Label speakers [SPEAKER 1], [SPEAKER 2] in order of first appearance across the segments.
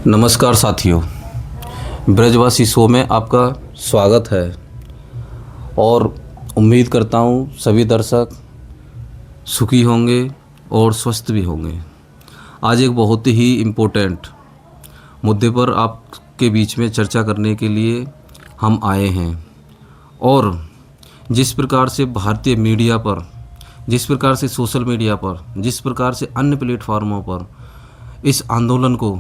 [SPEAKER 1] नमस्कार साथियों, ब्रजवासी शो में आपका स्वागत है और उम्मीद करता हूँ सभी दर्शक सुखी होंगे और स्वस्थ भी होंगे। आज एक बहुत ही इम्पोर्टेंट मुद्दे पर आपके बीच में चर्चा करने के लिए हम आए हैं और जिस प्रकार से भारतीय मीडिया पर, जिस प्रकार से सोशल मीडिया पर, जिस प्रकार से अन्य प्लेटफार्मों पर इस आंदोलन को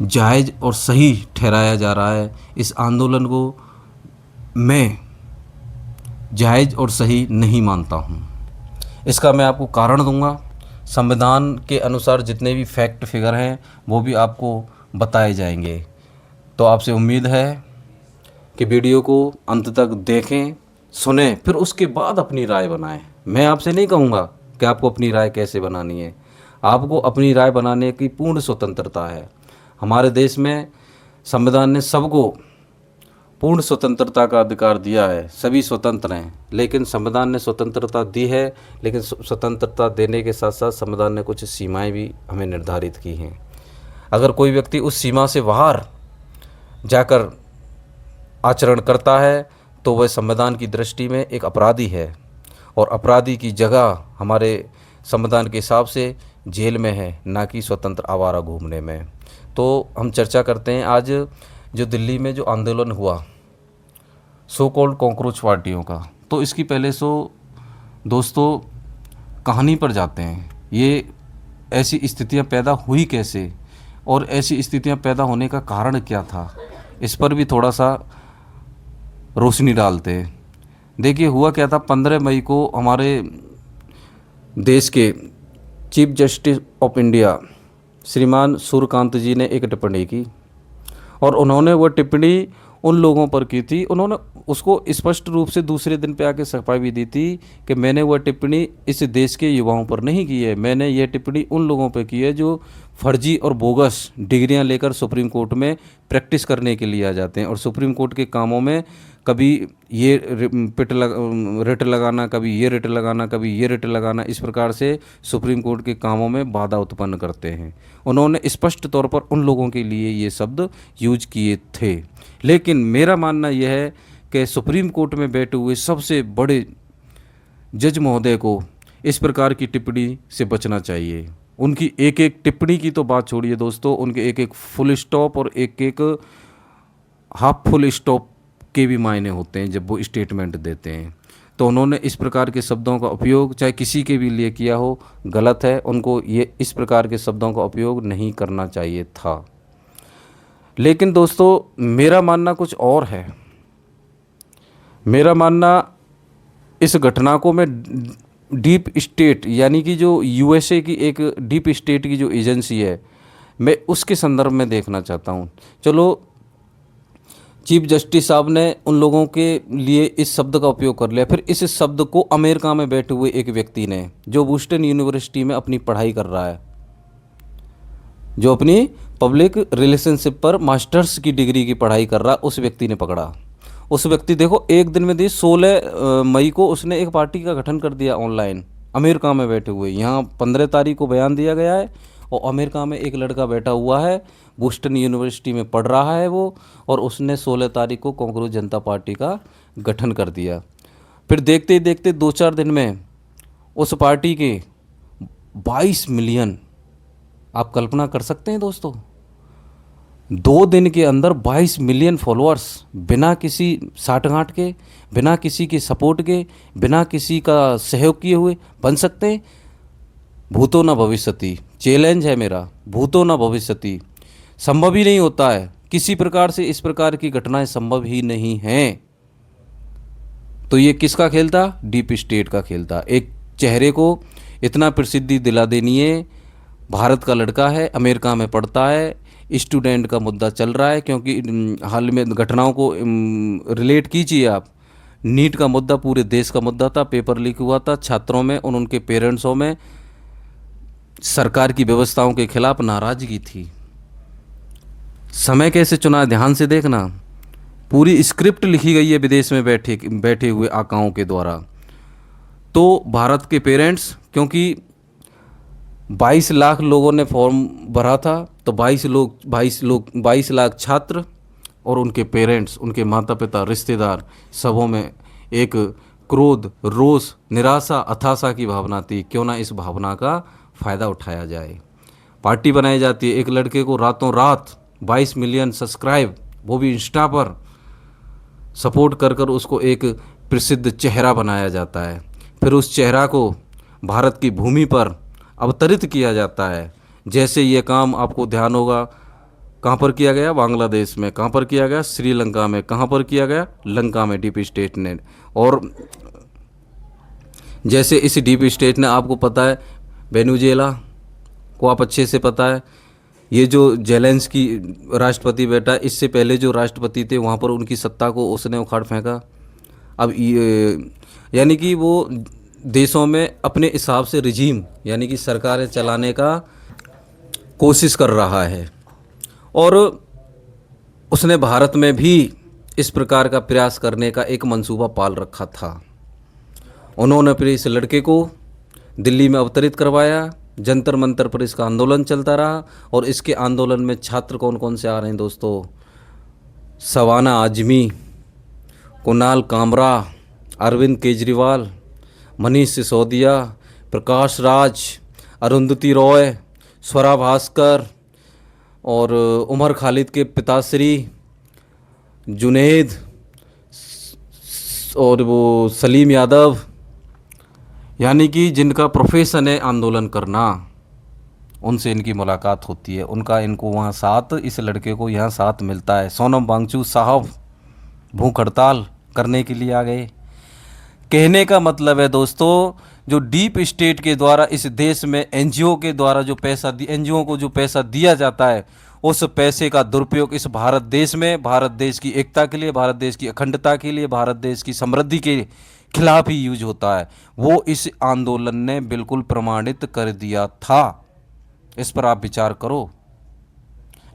[SPEAKER 1] जायज़ और सही ठहराया जा रहा है, इस आंदोलन को मैं जायज़ और सही नहीं मानता हूँ। इसका मैं आपको कारण दूंगा। संविधान के अनुसार जितने भी फैक्ट फिगर हैं वो भी आपको बताए जाएंगे। तो आपसे उम्मीद है कि वीडियो को अंत तक देखें, सुनें, फिर उसके बाद अपनी राय बनाएं। मैं आपसे नहीं कहूँगा कि आपको अपनी राय कैसे बनानी है। आपको अपनी राय बनाने की पूर्ण स्वतंत्रता है। हमारे देश में संविधान ने सबको पूर्ण स्वतंत्रता का अधिकार दिया है, सभी स्वतंत्र हैं। लेकिन संविधान ने स्वतंत्रता दी है, लेकिन स्वतंत्रता देने के साथ साथ संविधान ने कुछ सीमाएं भी हमें निर्धारित की हैं। अगर कोई व्यक्ति उस सीमा से बाहर जाकर आचरण करता है तो वह संविधान की दृष्टि में एक अपराधी है और अपराधी की जगह हमारे संविधान के हिसाब से जेल में है, ना कि स्वतंत्र आवारा घूमने में। तो हम चर्चा करते हैं आज जो दिल्ली में जो आंदोलन हुआ सो कॉल्ड कॉकरोच पार्टियों का। तो इसकी पहले दोस्तों कहानी पर जाते हैं। ये ऐसी स्थितियां पैदा हुई कैसे और ऐसी स्थितियां पैदा होने का कारण क्या था, इस पर भी थोड़ा सा रोशनी डालते हैं। देखिए हुआ क्या था। 15 मई को हमारे देश के चीफ जस्टिस ऑफ इंडिया श्रीमान सूर्यकांत जी ने एक टिप्पणी की और उन्होंने वो टिप्पणी उन लोगों पर की थी। उन्होंने उसको स्पष्ट रूप से दूसरे दिन पे आके सफाई भी दी थी कि मैंने वह टिप्पणी इस देश के युवाओं पर नहीं की है, मैंने ये टिप्पणी उन लोगों पर की है जो फर्जी और बोगस डिग्रियां लेकर सुप्रीम कोर्ट में प्रैक्टिस करने के लिए आ जाते हैं और सुप्रीम कोर्ट के कामों में कभी ये रिट लगाना, कभी ये रिट लगाना, कभी ये रिट लगाना, इस प्रकार से सुप्रीम कोर्ट के कामों में बाधा उत्पन्न करते हैं। उन्होंने स्पष्ट तौर पर उन लोगों के लिए ये शब्द यूज किए थे। लेकिन मेरा मानना यह है कि सुप्रीम कोर्ट में बैठे हुए सबसे बड़े जज महोदय को इस प्रकार की टिप्पणी से बचना चाहिए। उनकी एक एक टिप्पणी की तो बात छोड़िए दोस्तों, उनके एक एक फुल स्टॉप और एक एक हाफ फुल स्टॉप के भी मायने होते हैं जब वो स्टेटमेंट देते हैं। तो उन्होंने इस प्रकार के शब्दों का उपयोग चाहे किसी के भी लिए किया हो, गलत है। उनको ये इस प्रकार के शब्दों का उपयोग नहीं करना चाहिए था। लेकिन दोस्तों मेरा मानना कुछ और है। मेरा मानना इस घटना को मैं डीप स्टेट यानी कि जो यूएसए की एक डीप स्टेट की जो एजेंसी है, मैं उसके संदर्भ में देखना चाहता हूँ। चलो चीफ जस्टिस साहब ने उन लोगों के लिए इस शब्द का उपयोग कर लिया, फिर इस शब्द को अमेरिका में बैठे हुए एक व्यक्ति ने जो बूस्टन यूनिवर्सिटी में अपनी पढ़ाई कर रहा है, जो अपनी पब्लिक रिलेशनशिप पर मास्टर्स की डिग्री की पढ़ाई कर रहा, उस व्यक्ति ने पकड़ा। उस व्यक्ति देखो एक दिन में 16 मई को उसने एक पार्टी का गठन कर दिया ऑनलाइन, अमेरिका में बैठे हुए। यहाँ 15 तारीख को बयान दिया गया है और अमेरिका में एक लड़का बैठा हुआ है, बूस्टन यूनिवर्सिटी में पढ़ रहा है वो, और उसने 16 तारीख को कांग्रेस जनता पार्टी का गठन कर दिया। फिर देखते ही देखते 2-4 दिन में उस पार्टी के 22 मिलियन, आप कल्पना कर सकते हैं दोस्तों, 2 दिन के अंदर 22 मिलियन फॉलोअर्स बिना किसी साठगांठ के, बिना किसी के सपोर्ट के, बिना किसी का सहयोग किए हुए बन सकते हैं। भूतो न भविष्यति, चैलेंज है मेरा, भूतो न भविष्यति, संभव ही नहीं होता है किसी प्रकार से। इस प्रकार की घटनाएं संभव ही नहीं हैं। तो ये किसका खेल था? डीप स्टेट का खेल था। एक चेहरे को इतना प्रसिद्धि दिला देनी है, भारत का लड़का है, अमेरिका में पढ़ता है, स्टूडेंट का मुद्दा चल रहा है, क्योंकि हाल में घटनाओं को रिलेट कीजिए आप। नीट का मुद्दा पूरे देश का मुद्दा था, पेपर लीक हुआ था, छात्रों में और उनके पेरेंट्सों में सरकार की व्यवस्थाओं के खिलाफ नाराजगी थी। समय कैसे चुना, ध्यान से देखना, पूरी स्क्रिप्ट लिखी गई है विदेश में बैठे हुए आकाओं के द्वारा। तो भारत के पेरेंट्स, क्योंकि 22 लाख लोगों ने फॉर्म भरा था तो 22 लाख छात्र और उनके पेरेंट्स, उनके माता पिता, रिश्तेदार, सबों में एक क्रोध, रोष, निराशा, हताशा की भावना थी। क्यों ना इस भावना का फ़ायदा उठाया जाए। पार्टी बनाई जाती है, एक लड़के को रातों रात 22 मिलियन सब्सक्राइब, वो भी इंस्टा पर सपोर्ट कर कर उसको एक प्रसिद्ध चेहरा बनाया जाता है। फिर उस चेहरा को भारत की भूमि पर अवतरित किया जाता है। जैसे ये काम आपको ध्यान होगा, कहाँ पर किया गया? बांग्लादेश में। कहाँ पर किया गया? श्रीलंका में। कहाँ पर किया गया? लंका में, डीप स्टेट ने। और जैसे इस डीप स्टेट ने, आपको पता है वेनेजुएला को आप अच्छे से पता है, ये जो जेलेंस्की राष्ट्रपति बैठा, इससे पहले जो राष्ट्रपति थे वहाँ पर उनकी सत्ता को उसने उखाड़ फेंका। अब यानी कि वो देशों में अपने हिसाब से रिजीम यानी कि सरकारें चलाने का कोशिश कर रहा है। और उसने भारत में भी इस प्रकार का प्रयास करने का एक मंसूबा पाल रखा था। उन्होंने फिर इस लड़के को दिल्ली में अवतरित करवाया, जंतर मंतर पर इसका आंदोलन चलता रहा। और इसके आंदोलन में छात्र कौन कौन से आ रहे हैं दोस्तों? शबाना आजमी, कुणाल कामरा, अरविंद केजरीवाल, मनीष सिसोदिया, प्रकाश राज, अरुंधति रॉय, स्वरा भास्कर और उमर खालिद के पिताश्री जुनैद और वो सलीम यादव, यानी कि जिनका प्रोफेशन है आंदोलन करना, उनसे इनकी मुलाकात होती है। इनको वहाँ साथ, इस लड़के को यहाँ साथ मिलता है। सोनम वांगचुक साहब भूख हड़ताल करने के लिए आ गए। कहने का मतलब है दोस्तों, जो डीप स्टेट के द्वारा इस देश में एनजीओ के द्वारा जो पैसा एनजीओ को जो पैसा दिया जाता है, उस पैसे का दुरुपयोग इस भारत देश में, भारत देश की एकता के लिए, भारत देश की अखंडता के लिए, भारत देश की समृद्धि के खिलाफ ही यूज होता है। वो इस आंदोलन ने बिल्कुल प्रमाणित कर दिया था। इस पर आप विचार करो।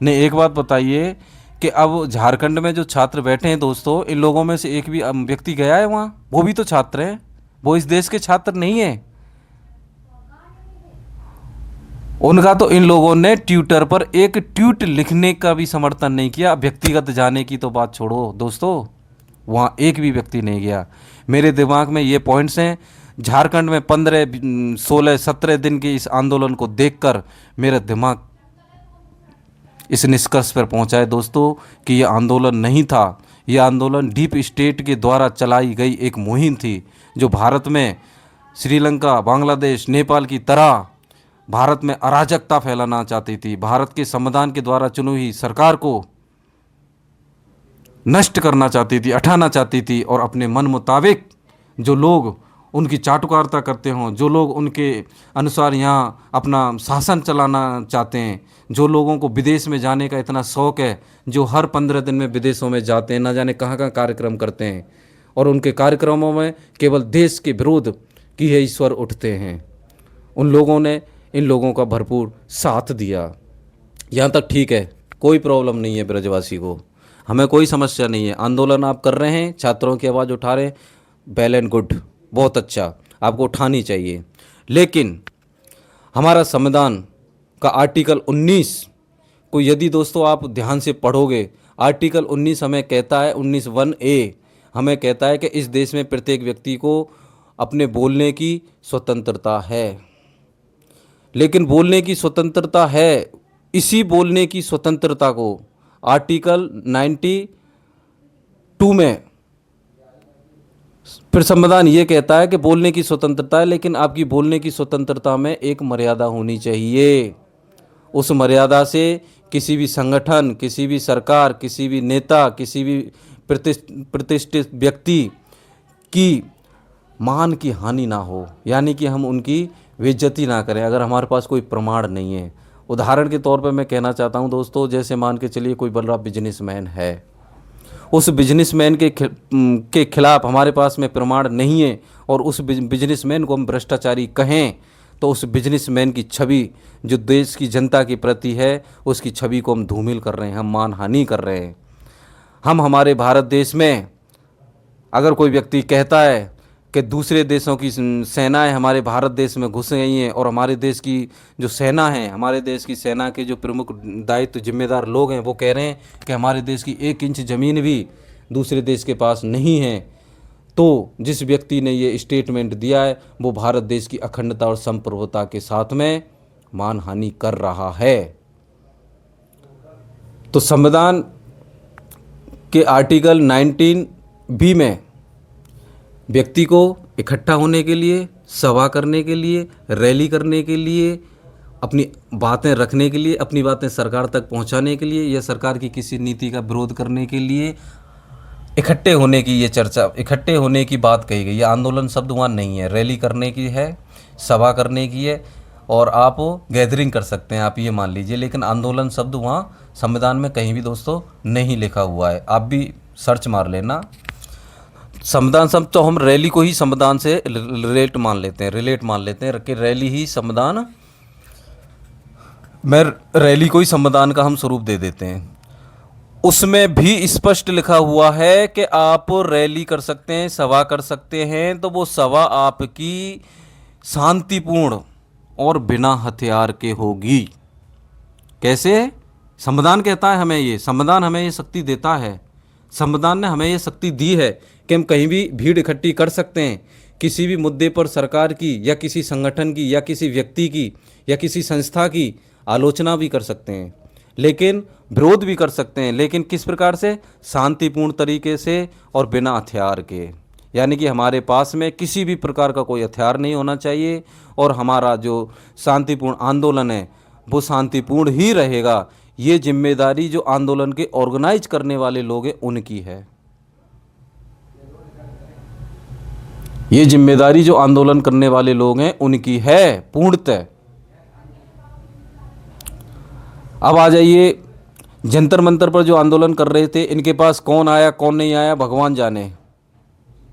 [SPEAKER 1] ने एक बात बताइए कि अब झारखंड में जो छात्र बैठे हैं दोस्तों, इन लोगों में से एक भी व्यक्ति गया है वहाँ? वो भी तो छात्र हैं, वो इस देश के छात्र नहीं है। उनका तो इन लोगों ने ट्विटर पर एक ट्वीट लिखने का भी समर्थन नहीं किया। व्यक्तिगत जाने की तो बात छोड़ो दोस्तों, वहाँ एक भी व्यक्ति नहीं गया। मेरे दिमाग में ये पॉइंट्स हैं। झारखंड में 15, 16, 17 दिन के इस आंदोलन को देखकर मेरा दिमाग इस निष्कर्ष पर पहुंचा है दोस्तों कि यह आंदोलन नहीं था, यह आंदोलन डीप स्टेट के द्वारा चलाई गई एक मुहिम थी, जो भारत में श्रीलंका, बांग्लादेश, नेपाल की तरह भारत में अराजकता फैलाना चाहती थी। भारत के संविधान के द्वारा चुनी हुई सरकार को नष्ट करना चाहती थी, हटाना चाहती थी। और अपने मन मुताबिक जो लोग उनकी चाटुकारिता करते हों, जो लोग उनके अनुसार यहाँ अपना शासन चलाना चाहते हैं, जो लोगों को विदेश में जाने का इतना शौक़ है, जो हर 15 दिन में विदेशों में जाते हैं, ना जाने कहाँ कहाँ कार्यक्रम करते हैं, और उनके कार्यक्रमों में केवल देश के विरोध की ही स्वर उठते हैं, उन लोगों ने इन लोगों का भरपूर साथ दिया। यहाँ तक ठीक है, कोई प्रॉब्लम नहीं है ब्रजवासी को, हमें कोई समस्या नहीं है। आंदोलन आप कर रहे हैं, छात्रों की आवाज़ उठा रहे हैं, वेल एंड गुड, बहुत अच्छा, आपको उठानी चाहिए। लेकिन हमारा संविधान का आर्टिकल 19 को यदि दोस्तों आप ध्यान से पढ़ोगे, आर्टिकल 19 हमें कहता है, 19(1)(a) हमें कहता है कि इस देश में प्रत्येक व्यक्ति को अपने बोलने की स्वतंत्रता है। लेकिन बोलने की स्वतंत्रता है, इसी बोलने की स्वतंत्रता को आर्टिकल 92 में फिर संविधान ये कहता है कि बोलने की स्वतंत्रता है, लेकिन आपकी बोलने की स्वतंत्रता में एक मर्यादा होनी चाहिए। उस मर्यादा से किसी भी संगठन, किसी भी सरकार, किसी भी नेता, किसी भी प्रतिष्ठित व्यक्ति की मान की हानि ना हो, यानी कि हम उनकी बेइज्जती ना करें अगर हमारे पास कोई प्रमाण नहीं है। उदाहरण के तौर पर मैं कहना चाहता हूं दोस्तों, जैसे मान के चलिए कोई बड़ा बिजनेसमैन है, उस बिजनेसमैन के खिलाफ हमारे पास में प्रमाण नहीं है और उस बिजनेसमैन को हम भ्रष्टाचारी कहें, तो उस बिजनेसमैन की छवि जो देश की जनता के प्रति है, उसकी छवि को हम धूमिल कर रहे हैं, हम मानहानि कर रहे हैं। हम हमारे भारत देश में अगर कोई व्यक्ति कहता है कि दूसरे देशों की सेनाएं हमारे भारत देश में घुस गई हैं और हमारे देश की जो सेना है, हमारे देश की सेना के जो प्रमुख दायित्व जिम्मेदार लोग हैं वो कह रहे हैं कि हमारे देश की 1 इंच ज़मीन भी दूसरे देश के पास नहीं है। तो जिस व्यक्ति ने ये स्टेटमेंट दिया है वो भारत देश की अखंडता और संप्रभुता के साथ में मानहानि कर रहा है। तो संविधान के आर्टिकल 19B में व्यक्ति को इकट्ठा होने के लिए, सभा करने के लिए, रैली करने के लिए, अपनी बातें रखने के लिए, अपनी बातें सरकार तक पहुंचाने के लिए या सरकार की किसी नीति का विरोध करने के लिए इकट्ठे होने की, ये चर्चा, इकट्ठे होने की बात कही गई। ये आंदोलन शब्द वहाँ नहीं है, रैली करने की है, सभा करने की है और आप गैदरिंग कर सकते हैं, आप ये मान लीजिए, लेकिन आंदोलन शब्द वहाँ संविधान में कहीं भी दोस्तों नहीं लिखा हुआ है। आप भी सर्च मार लेना। संविधान शब्द तो हम रैली को ही संविधान से रिलेट मान लेते हैं कि रैली ही संविधान में, रैली को ही संविधान का हम स्वरूप दे देते हैं। उसमें भी स्पष्ट लिखा हुआ है कि आप रैली कर सकते हैं, सभा कर सकते हैं, तो वो सभा आपकी शांतिपूर्ण और बिना हथियार के होगी। कैसे? संविधान कहता है हमें ये, संविधान हमें ये शक्ति देता है, संविधान ने हमें ये शक्ति दी है कि हम कहीं भी भीड़ इकट्ठी कर सकते हैं, किसी भी मुद्दे पर सरकार की या किसी संगठन की या किसी व्यक्ति की या किसी संस्था की आलोचना भी कर सकते हैं, लेकिन विरोध भी कर सकते हैं, लेकिन किस प्रकार से? शांतिपूर्ण तरीके से और बिना हथियार के। यानी कि हमारे पास में किसी भी प्रकार का कोई हथियार नहीं होना चाहिए और हमारा जो शांतिपूर्ण आंदोलन है वो शांतिपूर्ण ही रहेगा। ये जिम्मेदारी जो आंदोलन के ऑर्गेनाइज करने वाले लोग हैं उनकी है। ये जिम्मेदारी जो आंदोलन करने वाले लोग हैं उनकी है पूर्णतः। अब आ जाइए, जंतर मंतर पर जो आंदोलन कर रहे थे इनके पास कौन आया कौन नहीं आया भगवान जाने।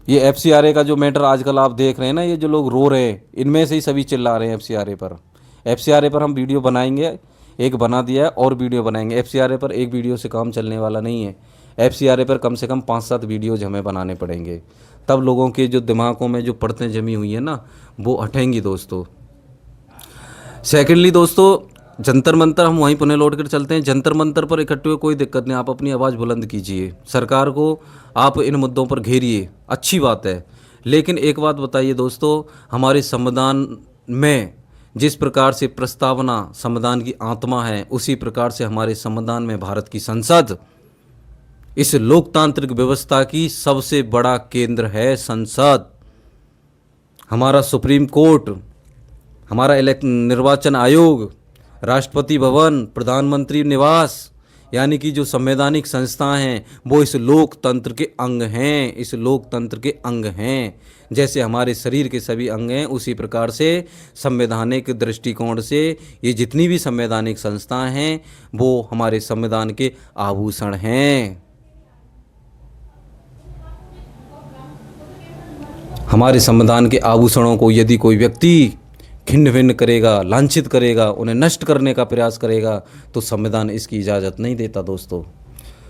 [SPEAKER 1] ये FCRA का जो मैटर आजकल आप देख रहे हैं ना, ये जो लोग रो रहे हैं इनमें से ही सभी चिल्ला रहे हैं FCRA पर हम वीडियो बनाएंगे, एक बना दिया है और वीडियो बनाएंगे। FCRA पर एक वीडियो से काम चलने वाला नहीं है, FCRA पर कम से कम 5-7 वीडियोज हमें बनाने पड़ेंगे, तब लोगों के जो दिमागों में जो परतें जमी हुई हैं ना वो हटेंगी दोस्तों। सेकेंडली दोस्तों, जंतर मंतर हम वहीं पुनः लौट कर चलते हैं। जंतर मंतर पर इकट्ठे हुए कोई दिक्कत नहीं, आप अपनी आवाज़ बुलंद कीजिए, सरकार को आप इन मुद्दों पर घेरिए, अच्छी बात है। लेकिन एक बात बताइए दोस्तों, हमारे संविधान में जिस प्रकार से प्रस्तावना संविधान की आत्मा है उसी प्रकार से हमारे संविधान में भारत की संसद, इस लोकतांत्रिक व्यवस्था की सबसे बड़ा केंद्र है संसद। हमारा सुप्रीम कोर्ट, हमारा निर्वाचन आयोग, राष्ट्रपति भवन, प्रधानमंत्री निवास, यानी कि जो संवैधानिक संस्थाएं हैं वो इस लोकतंत्र के अंग हैं, इस लोकतंत्र के अंग हैं। जैसे हमारे शरीर के सभी अंग हैं उसी प्रकार से संवैधानिक दृष्टिकोण से ये जितनी भी संवैधानिक संस्थाएं हैं वो हमारे संविधान के आभूषण हैं। हमारे संविधान के आभूषणों को यदि कोई व्यक्ति खिन्न भिन्न करेगा, लांछित करेगा, उन्हें नष्ट करने का प्रयास करेगा तो संविधान इसकी इजाज़त नहीं देता दोस्तों,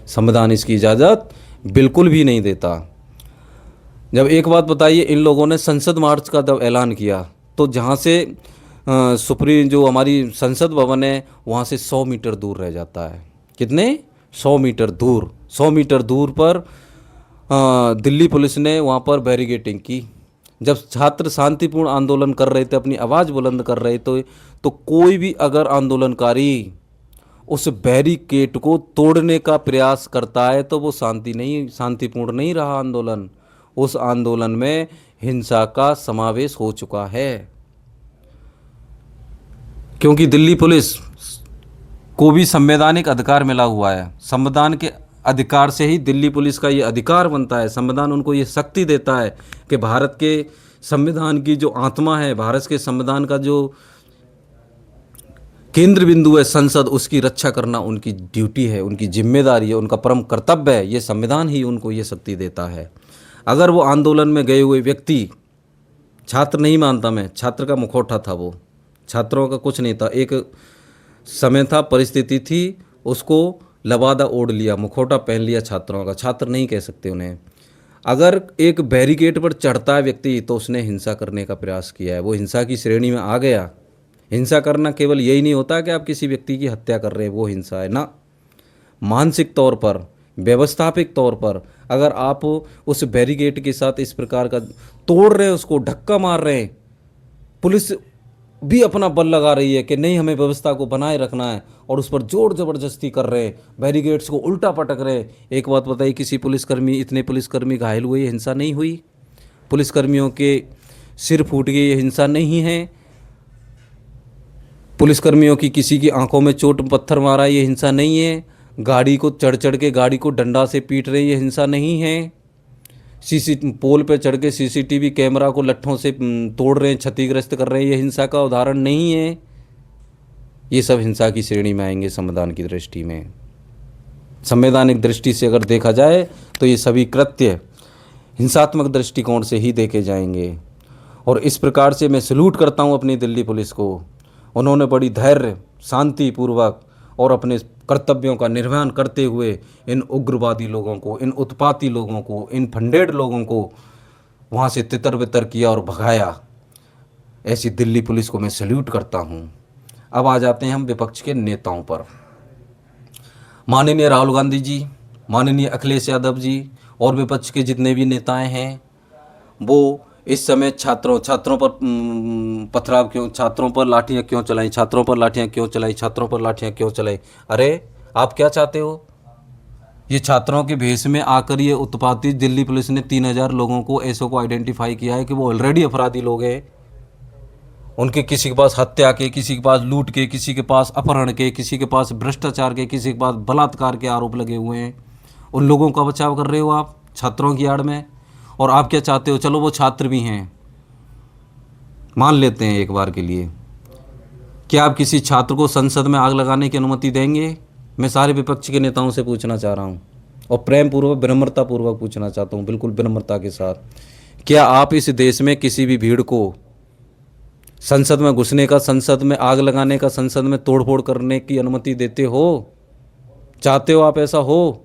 [SPEAKER 1] संविधान इसकी इजाज़त बिल्कुल भी नहीं देता। जब एक बात बताइए, इन लोगों ने संसद मार्च का जब ऐलान किया तो जहाँ से सुप्रीम जो हमारी संसद भवन है वहाँ से 100 मीटर दूर रह जाता है। कितने? 100 मीटर दूर। 100 मीटर दूर पर दिल्ली पुलिस ने वहाँ पर बैरिकेडिंग की। जब छात्र शांतिपूर्ण आंदोलन कर रहे थे, अपनी आवाज़ बुलंद कर रहे थे, तो कोई भी अगर आंदोलनकारी उस बैरिकेड को तोड़ने का प्रयास करता है तो वो शांतिपूर्ण नहीं रहा आंदोलन। उस आंदोलन में हिंसा का समावेश हो चुका है, क्योंकि दिल्ली पुलिस को भी संवैधानिक अधिकार मिला हुआ है। संविधान के अधिकार से ही दिल्ली पुलिस का ये अधिकार बनता है। संविधान उनको ये शक्ति देता है कि भारत के संविधान की जो आत्मा है, भारत के संविधान का जो केंद्र बिंदु है संसद, उसकी रक्षा करना उनकी ड्यूटी है, उनकी जिम्मेदारी है, उनका परम कर्तव्य है। ये संविधान ही उनको ये शक्ति देता है। अगर वो आंदोलन में गए हुए व्यक्ति, छात्र नहीं मानता मैं, छात्र का मुखौटा था वो, छात्रों का कुछ नहीं था, एक समय था, परिस्थिति थी, उसको लबादा ओढ़ लिया, मुखौटा पहन लिया छात्रों का, छात्र नहीं कह सकते उन्हें। अगर एक बैरिकेड पर चढ़ता है व्यक्ति तो उसने हिंसा करने का प्रयास किया है, वो हिंसा की श्रेणी में आ गया। हिंसा करना केवल यही नहीं होता कि आप किसी व्यक्ति की हत्या कर रहे हैं, वो हिंसा है ना। मानसिक तौर पर, व्यवस्थापिक तौर पर अगर आप उस बैरिकेड के साथ इस प्रकार का तोड़ रहे हैं, उसको धक्का मार रहे हैं, पुलिस भी अपना बल लगा रही है कि नहीं हमें व्यवस्था को बनाए रखना है, और उस पर जोर ज़बरदस्ती कर रहे हैं, बैरिकेड्स को उल्टा पटक रहे हैं। एक बात बताइए, किसी पुलिसकर्मी, इतने पुलिसकर्मी घायल हुए, ये हिंसा नहीं हुई? पुलिसकर्मियों के सिर फूट गए, ये हिंसा नहीं है? पुलिसकर्मियों की किसी की आंखों में चोट, पत्थर मारा, ये हिंसा नहीं है? गाड़ी को चढ़ चढ़ के गाड़ी को डंडा से पीट रहे, ये हिंसा नहीं है? पोल पे चढ़ के सीसीटीवी कैमरा को लट्ठों से तोड़ रहे हैं, क्षतिग्रस्त कर रहे हैं, ये हिंसा का उदाहरण नहीं है? ये सब हिंसा की श्रेणी में आएंगे संविधान की दृष्टि में। संवैधानिक दृष्टि से अगर देखा जाए तो ये सभी कृत्य हिंसात्मक दृष्टिकोण से ही देखे जाएंगे। और इस प्रकार से मैं सैल्यूट करता हूँ अपनी दिल्ली पुलिस को। उन्होंने बड़ी धैर्य, शांतिपूर्वक और अपने कर्तव्यों का निर्वहन करते हुए इन उग्रवादी लोगों को, इन उत्पाती लोगों को, इन फंडेड लोगों को वहाँ से तितर बितर किया और भगाया। ऐसी दिल्ली पुलिस को मैं सैल्यूट करता हूँ। अब आ जाते हैं हम विपक्ष के नेताओं पर। माननीय राहुल गांधी जी, माननीय अखिलेश यादव जी और विपक्ष के जितने भी नेताएं हैं, वो इस समय छात्रों पर पथराव क्यों, छात्रों पर लाठियां क्यों चलाई, छात्रों पर लाठियां क्यों चलाई, छात्रों पर लाठियां क्यों चलाई? अरे आप क्या चाहते हो? ये छात्रों के भेष में आकर ये उत्पाती, दिल्ली पुलिस ने 3000 लोगों को, ऐसों को आइडेंटिफाई किया है कि वो ऑलरेडी अपराधी लोग हैं। उनके किसी के पास हत्या के, किसी के पास लूट के, किसी के पास अपहरण के, किसी के पास भ्रष्टाचार के, किसी के पास बलात्कार के आरोप लगे हुए हैं। उन लोगों का बचाव कर रहे हो आप छात्रों की आड़ में। और आप क्या चाहते हो? चलो वो छात्र भी हैं, मान लेते हैं एक बार के लिए, क्या आप किसी छात्र को संसद में आग लगाने की अनुमति देंगे? मैं सारे विपक्ष के नेताओं से पूछना चाह रहा हूँ, और प्रेम पूर्वक, विनम्रता पूर्वक पूछना चाहता हूँ, बिल्कुल विनम्रता के साथ। क्या आप इस देश में किसी भी भीड़ को संसद में घुसने का, संसद में आग लगाने का, संसद में तोड़फोड़ करने की अनुमति देते हो? चाहते हो आप ऐसा हो?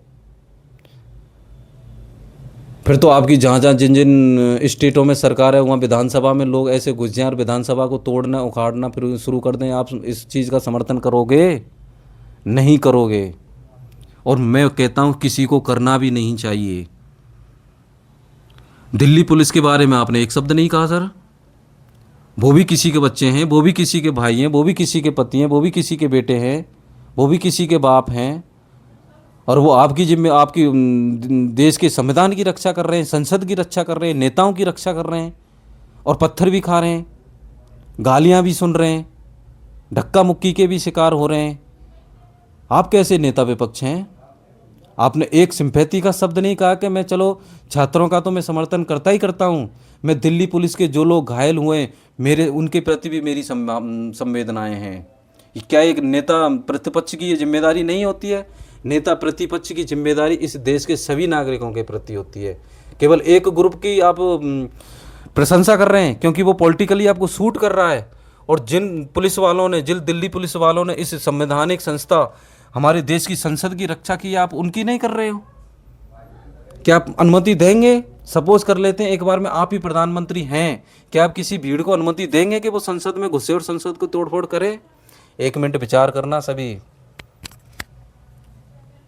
[SPEAKER 1] फिर तो आपकी जहाँ जहाँ जिन जिन स्टेटों में सरकार है, वहाँ विधानसभा में लोग ऐसे घुस जाएं और विधानसभा को तोड़ना, उखाड़ना फिर शुरू कर दें। आप इस चीज़ का समर्थन करोगे? नहीं करोगे। और मैं कहता हूँ किसी को करना भी नहीं चाहिए। दिल्ली पुलिस के बारे में आपने एक शब्द नहीं कहा सर। वो भी किसी के बच्चे हैं, वो भी किसी के भाई हैं, वो भी किसी के पति हैं, वो भी किसी के बेटे हैं, वो भी किसी के बाप हैं, और वो आपकी देश के संविधान की रक्षा कर रहे हैं, संसद की रक्षा कर रहे हैं, नेताओं की रक्षा कर रहे हैं, और पत्थर भी खा रहे हैं, गालियां भी सुन रहे हैं, धक्का मुक्की के भी शिकार हो रहे हैं। आप कैसे नेता विपक्ष हैं? आपने एक सिंपैथी का शब्द नहीं कहा कि मैं, चलो छात्रों का तो मैं समर्थन करता ही करता हूँ, मैं दिल्ली पुलिस के जो लोग घायल हुए, मेरे उनके प्रति भी मेरी संवेदनाएं हैं। क्या एक नेता प्रतिपक्ष की ये जिम्मेदारी नहीं होती है? नेता प्रतिपक्ष की जिम्मेदारी इस देश के सभी नागरिकों के प्रति होती है। केवल एक ग्रुप की आप प्रशंसा कर रहे हैं क्योंकि वो पॉलिटिकली आपको सूट कर रहा है, और जिन दिल्ली पुलिस वालों ने इस संवैधानिक संस्था, हमारे देश की संसद की रक्षा की, आप उनकी नहीं कर रहे हो। क्या आप अनुमति देंगे? सपोज कर लेते हैं एक बार में आप ही प्रधानमंत्री हैं, क्या आप किसी भीड़ को अनुमति देंगे कि वो संसद में घुसे और संसद को तोड़फोड़ करे? एक मिनट विचार करना सभी।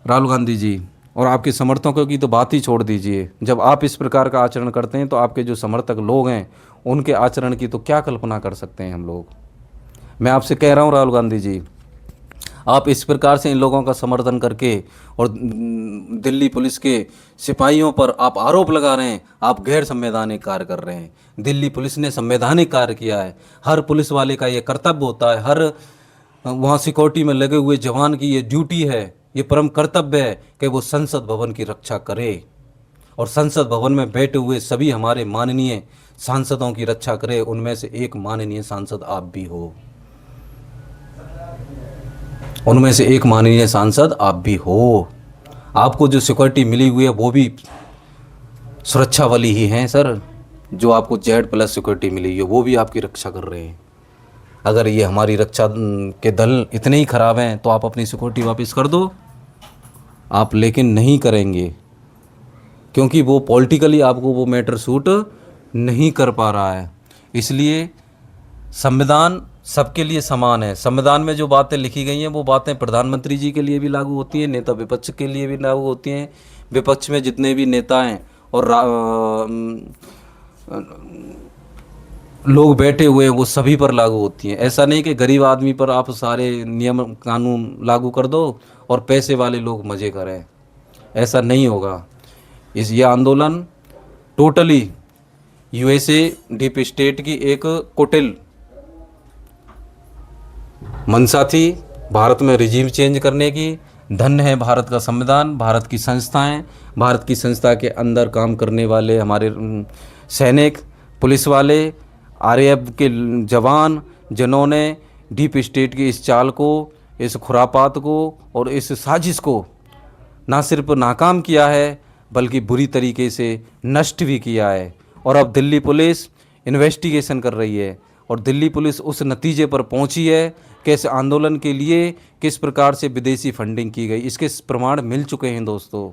[SPEAKER 1] राहुल गांधी जी और आपके समर्थकों की तो बात ही छोड़ दीजिए। जब आप इस प्रकार का आचरण करते हैं तो आपके जो समर्थक लोग हैं उनके आचरण की तो क्या कल्पना कर सकते हैं हम लोग। मैं आपसे कह रहा हूं राहुल गांधी जी, आप इस प्रकार से इन लोगों का समर्थन करके और दिल्ली पुलिस के सिपाहियों पर आप आरोप लगा रहे हैं, आप गैर संवैधानिक कार्य कर रहे हैं। दिल्ली पुलिस ने संवैधानिक कार्य किया है। हर पुलिस वाले का ये कर्तव्य होता है, हर वहाँ सिक्योरिटी में लगे हुए जवान की ये ड्यूटी है, ये परम कर्तव्य है कि वो संसद भवन की रक्षा करे, और संसद भवन में बैठे हुए सभी हमारे माननीय सांसदों की रक्षा करे। उनमें से एक माननीय सांसद आप भी हो, उनमें से एक माननीय सांसद आप भी हो। आपको जो सिक्योरिटी मिली हुई है वो भी सुरक्षा वाली ही हैं सर। जो आपको Z+ सिक्योरिटी मिली हुई है वो भी आपकी रक्षा कर रहे हैं। अगर ये हमारी रक्षा के दल इतने ही ख़राब हैं तो आप अपनी सिक्योरिटी वापस कर दो। आप लेकिन नहीं करेंगे। क्योंकि वो पॉलिटिकली आपको वो मैटर सूट नहीं कर पा रहा है। इसलिए संविधान सबके लिए समान है। संविधान में जो बातें लिखी गई हैं वो बातें प्रधानमंत्री जी के लिए भी लागू होती हैं, नेता विपक्ष के लिए भी लागू होती हैं, विपक्ष में जितने भी नेता हैं और लोग बैठे हुए हैं वो सभी पर लागू होती हैं। ऐसा नहीं कि गरीब आदमी पर आप सारे नियम कानून लागू कर दो और पैसे वाले लोग मज़े करें, ऐसा नहीं होगा। ये आंदोलन टोटली यूएसए डीप स्टेट की एक कुटिल मंशा थी भारत में रिजीम चेंज करने की। धन्य है भारत का संविधान, भारत की संस्थाएं, भारत की संस्था के अंदर काम करने वाले हमारे सैनिक, पुलिस वाले, आरएएफ के जवान, जिन्होंने डीप स्टेट की इस चाल को, इस खुरापात को और इस साजिश को ना सिर्फ नाकाम किया है बल्कि बुरी तरीके से नष्ट भी किया है। और अब दिल्ली पुलिस इन्वेस्टिगेशन कर रही है और दिल्ली पुलिस उस नतीजे पर पहुंची है कि इस आंदोलन के लिए किस प्रकार से विदेशी फंडिंग की गई, इसके प्रमाण मिल चुके हैं दोस्तों।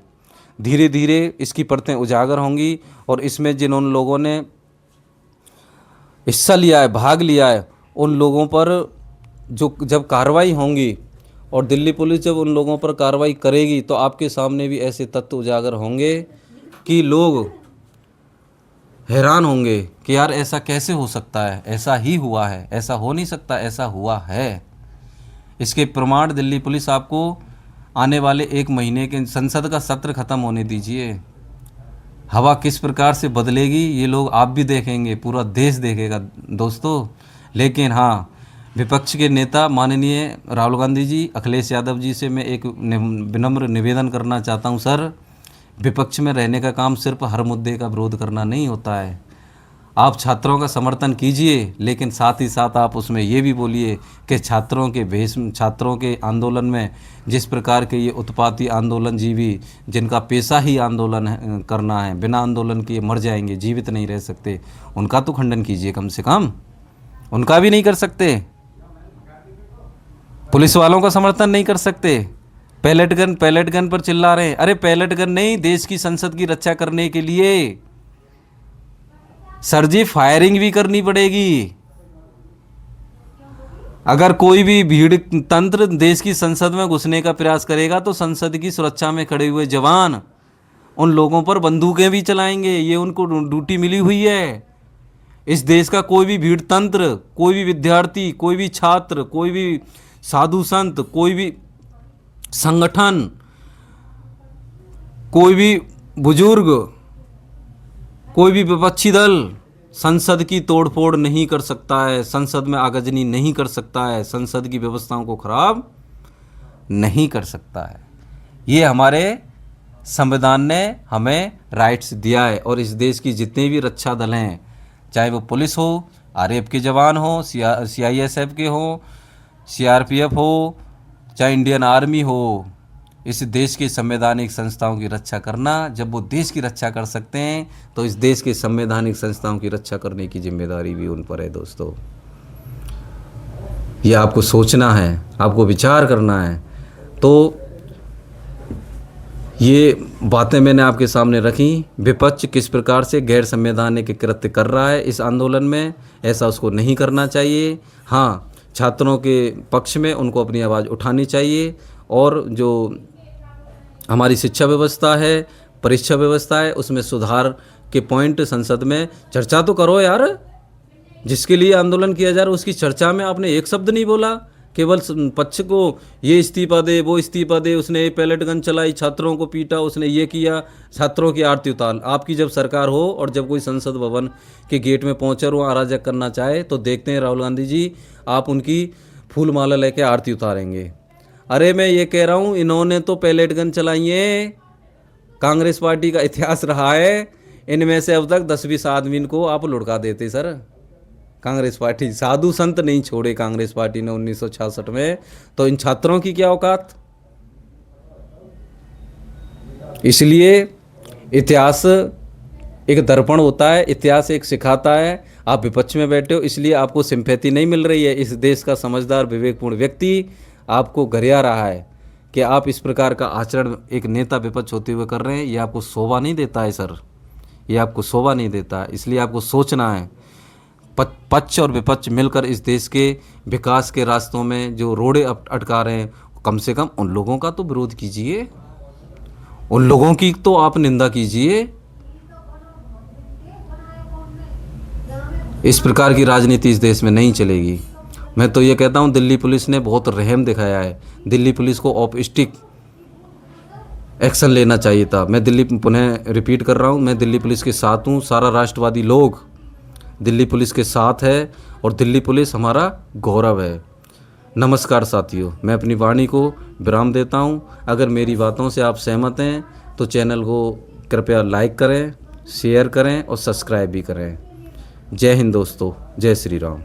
[SPEAKER 1] धीरे धीरे इसकी परतें उजागर होंगी और इसमें जिन लोगों ने हिस्सा लिया है, भाग लिया है, उन लोगों पर जो जब कार्रवाई होंगी और दिल्ली पुलिस जब उन लोगों पर कार्रवाई करेगी तो आपके सामने भी ऐसे तथ्य उजागर होंगे कि लोग हैरान होंगे कि यार ऐसा कैसे हो सकता है, ऐसा ही हुआ है, ऐसा हो नहीं सकता, ऐसा हुआ है। इसके प्रमाण दिल्ली पुलिस आपको आने वाले 1 महीने के संसद का सत्र ख़त्म होने दीजिए, हवा किस प्रकार से बदलेगी ये लोग आप भी देखेंगे, पूरा देश देखेगा दोस्तों। लेकिन हाँ, विपक्ष के नेता माननीय राहुल गांधी जी, अखिलेश यादव जी से मैं एक विनम्र निवेदन करना चाहता हूँ सर, विपक्ष में रहने का काम सिर्फ हर मुद्दे का विरोध करना नहीं होता है। आप छात्रों का समर्थन कीजिए, लेकिन साथ ही साथ आप उसमें ये भी बोलिए कि छात्रों के आंदोलन में जिस प्रकार के ये उत्पाती आंदोलनजीवी जिनका पेशा ही आंदोलन करना है, बिना आंदोलन किए मर जाएंगे, जीवित नहीं रह सकते, उनका तो खंडन कीजिए कम से कम। उनका भी नहीं कर सकते, पुलिस वालों का समर्थन नहीं कर सकते, पैलेट गन पर चिल्ला रहे हैं। अरे पैलेट गन नहीं, देश की संसद की रक्षा करने के लिए सर जी फायरिंग भी करनी पड़ेगी। अगर कोई भी भीड़ तंत्र देश की संसद में घुसने का प्रयास करेगा तो संसद की सुरक्षा में खड़े हुए जवान उन लोगों पर बंदूकें भी चलाएंगे, ये उनको ड्यूटी मिली हुई है। इस देश का कोई भी भीड़ तंत्र, कोई भी विद्यार्थी, कोई भी छात्र, कोई भी साधु संत, कोई भी संगठन, कोई भी बुजुर्ग, कोई भी विपक्षी दल संसद की तोड़फोड़ नहीं कर सकता है, संसद में आगजनी नहीं कर सकता है, संसद की व्यवस्थाओं को खराब नहीं कर सकता है। ये हमारे संविधान ने हमें राइट्स दिया है। और इस देश की जितने भी रक्षा दल हैं, चाहे वो पुलिस हो, आरएएफ के जवान हो, सीआईएसएफ के हो, सीआरपीएफ हो, चाहे इंडियन आर्मी हो, इस देश के संवैधानिक संस्थाओं की रक्षा करना, जब वो देश की रक्षा कर सकते हैं तो इस देश के संवैधानिक संस्थाओं की रक्षा करने की जिम्मेदारी भी उन पर है दोस्तों। ये आपको सोचना है, आपको विचार करना है। तो ये बातें मैंने आपके सामने रखी। विपक्ष किस प्रकार से गैर संवैधानिक कृत्य कर रहा है इस आंदोलन में, ऐसा उसको नहीं करना चाहिए। हाँ, छात्रों के पक्ष में उनको अपनी आवाज़ उठानी चाहिए और जो हमारी शिक्षा व्यवस्था है, परीक्षा व्यवस्था है, उसमें सुधार के पॉइंट संसद में चर्चा तो करो यार। जिसके लिए आंदोलन किया जा रहा है उसकी चर्चा में आपने एक शब्द नहीं बोला, केवल पक्ष को ये इस्तीफा दे, वो इस्तीफा दे, उसने ये पैलेट गन चलाई, छात्रों को पीटा, उसने ये किया, छात्रों की आरती उतार। आपकी जब सरकार हो और जब कोई संसद भवन के गेट में पहुँचे और वहाँ अराजक करना चाहे तो देखते हैं राहुल गांधी जी आप उनकी फूल माला लेके आरती उतारेंगे। अरे मैं ये कह रहा हूँ, इन्होंने तो पैलेट गन चलाई है, कांग्रेस पार्टी का इतिहास रहा है, इनमें से अब तक 10-20 आदमी को आप लुढ़का देते सर। कांग्रेस पार्टी साधु संत नहीं छोड़े कांग्रेस पार्टी ने 1966 में, तो इन छात्रों की क्या औकात। इसलिए इतिहास एक दर्पण होता है, इतिहास एक सिखाता है। आप विपक्ष में बैठे हो इसलिए आपको सिंपैथी नहीं मिल रही है। इस देश का समझदार विवेकपूर्ण व्यक्ति आपको गरिया रहा है कि आप इस प्रकार का आचरण एक नेता विपक्ष होते हुए कर रहे हैं, ये आपको शोभा नहीं देता है सर, ये आपको शोभा नहीं देता। इसलिए आपको सोचना है, पक्ष और विपक्ष मिलकर इस देश के विकास के रास्तों में जो रोड़े अटका रहे हैं, कम से कम उन लोगों का तो विरोध कीजिए, उन लोगों की तो आप निंदा कीजिए। इस प्रकार की राजनीति इस देश में नहीं चलेगी। मैं तो ये कहता हूँ दिल्ली पुलिस ने बहुत रहम दिखाया है, दिल्ली पुलिस को ऑफ स्टिक एक्शन लेना चाहिए था। मैं पुनः रिपीट कर रहा हूँ, मैं दिल्ली पुलिस के साथ हूँ, सारा राष्ट्रवादी लोग दिल्ली पुलिस के साथ है और दिल्ली पुलिस हमारा गौरव है। नमस्कार साथियों, मैं अपनी वाणी को विराम देता हूँ। अगर मेरी बातों से आप सहमत हैं तो चैनल को कृपया लाइक करें, शेयर करें और सब्सक्राइब भी करें। जय हिंद दोस्तों, जय श्री राम।